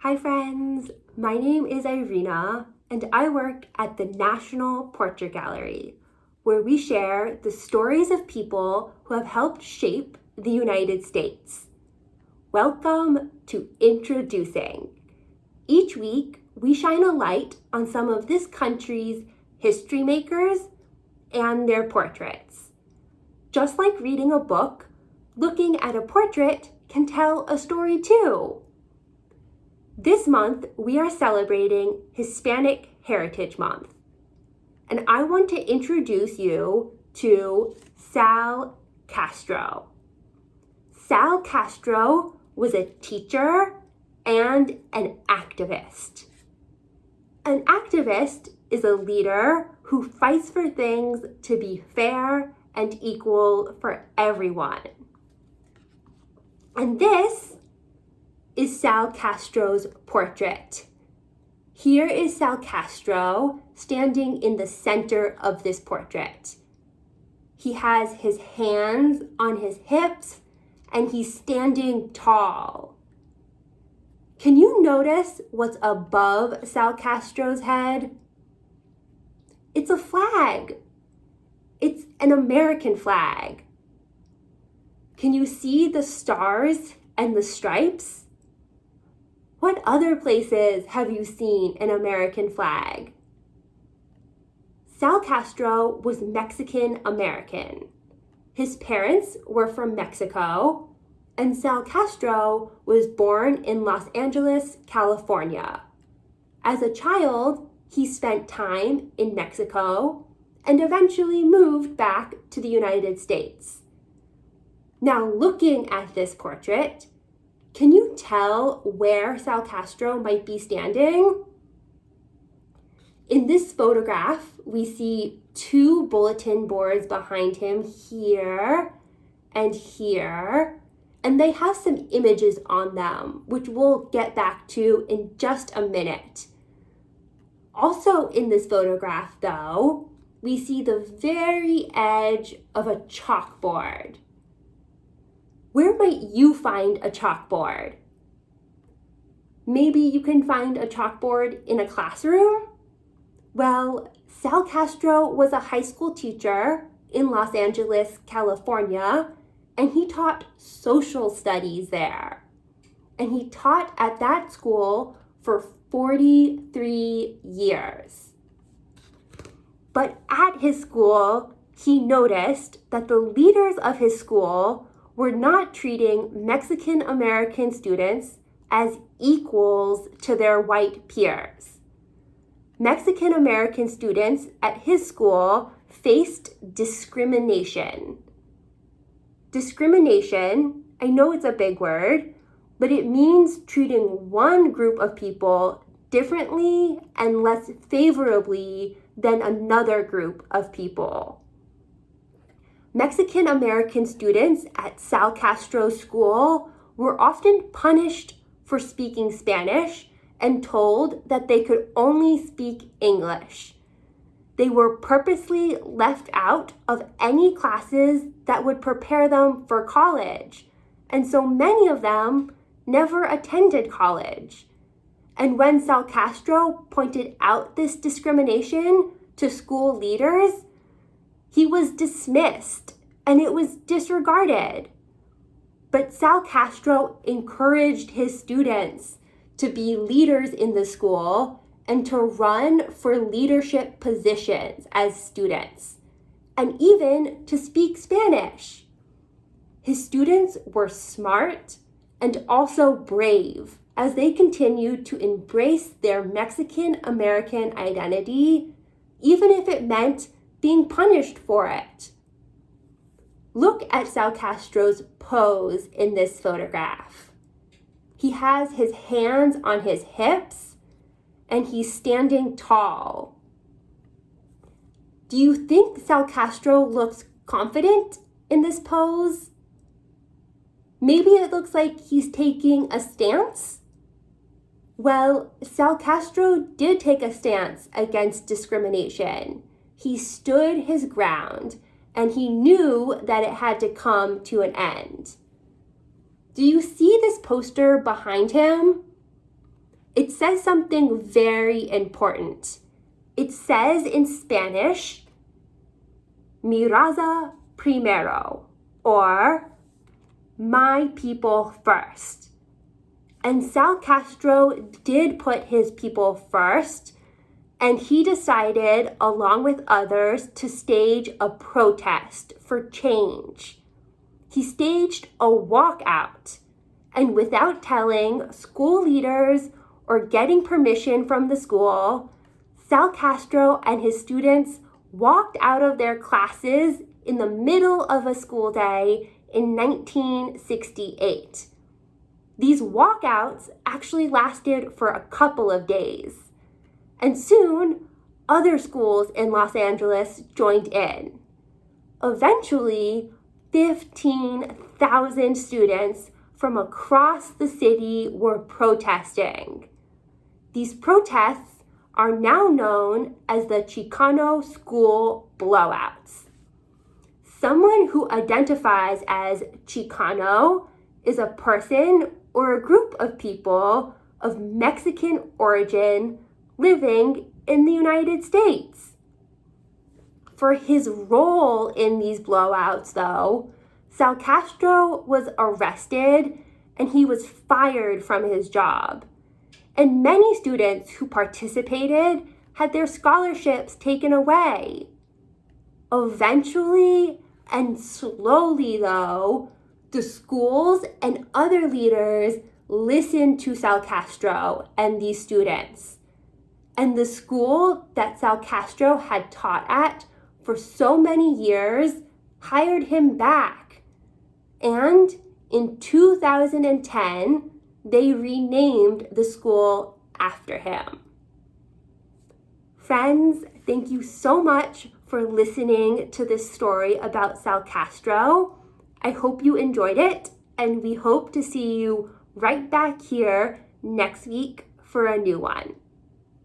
Hi friends, my name is Irina and I work at the National Portrait Gallery, where we share the stories of people who have helped shape the United States. Welcome to Introducing. Each week, we shine a light on some of this country's history makers and their portraits. Just like reading a book, looking at a portrait can tell a story too. This month, we are celebrating Hispanic Heritage Month, and I want to introduce you to Sal Castro. Sal Castro was a teacher and an activist. An activist is a leader who fights for things to be fair and equal for everyone. And this is Sal Castro's portrait. Here is Sal Castro standing in the center of this portrait. He has his hands on his hips and he's standing tall. Can you notice what's above Sal Castro's head? It's a flag. It's an American flag. Can you see the stars and the stripes? What other places have you seen an American flag? Sal Castro was Mexican American. His parents were from Mexico, and Sal Castro was born in Los Angeles, California. As a child, he spent time in Mexico and eventually moved back to the United States. Now, looking at this portrait, can you tell where Sal Castro might be standing? In this photograph, we see two bulletin boards behind him here and here, and they have some images on them, which we'll get back to in just a minute. Also in this photograph, though, we see the very edge of a chalkboard. Where might you find a chalkboard? Maybe you can find a chalkboard in a classroom? Well, Sal Castro was a high school teacher in Los Angeles, California, and he taught social studies there. And he taught at that school for 43 years. But at his school, he noticed that the leaders of his school were not treating Mexican American students as equals to their white peers. Mexican American students at his school faced discrimination. Discrimination, I know it's a big word, but it means treating one group of people differently and less favorably than another group of people. Mexican American students at Sal Castro's school were often punished for speaking Spanish and told that they could only speak English. They were purposely left out of any classes that would prepare them for college, and so many of them never attended college. And when Sal Castro pointed out this discrimination to school leaders, he was dismissed and it was disregarded. But Sal Castro encouraged his students to be leaders in the school and to run for leadership positions as students, and even to speak Spanish. His students were smart and also brave as they continued to embrace their Mexican American identity, even if it meant being punished for it. Look at Sal Castro's pose in this photograph. He has his hands on his hips and he's standing tall. Do you think Sal Castro looks confident in this pose? Maybe it looks like he's taking a stance? Well, Sal Castro did take a stance against discrimination. He stood his ground, and he knew that it had to come to an end. Do you see this poster behind him? it says something very important. It says in Spanish, mi raza primero, or my people first. And Sal Castro did put his people first, and he decided, along with others, to stage a protest for change. He staged a walkout, and without telling school leaders or getting permission from the school, Sal Castro and his students walked out of their classes in the middle of a school day in 1968. These walkouts actually lasted for a couple of days. And soon, other schools in Los Angeles joined in. Eventually, 15,000 students from across the city were protesting. These protests are now known as the Chicano School Blowouts. Someone who identifies as Chicano is a person or a group of people of Mexican origin living in the United States. For his role in these blowouts, though, Sal Castro was arrested and he was fired from his job. And many students who participated had their scholarships taken away. Eventually, and slowly though, the schools and other leaders listened to Sal Castro and these students. And the school that Sal Castro had taught at for so many years hired him back. And in 2010, they renamed the school after him. Friends, thank you so much for listening to this story about Sal Castro. I hope you enjoyed it, and we hope to see you right back here next week for a new one.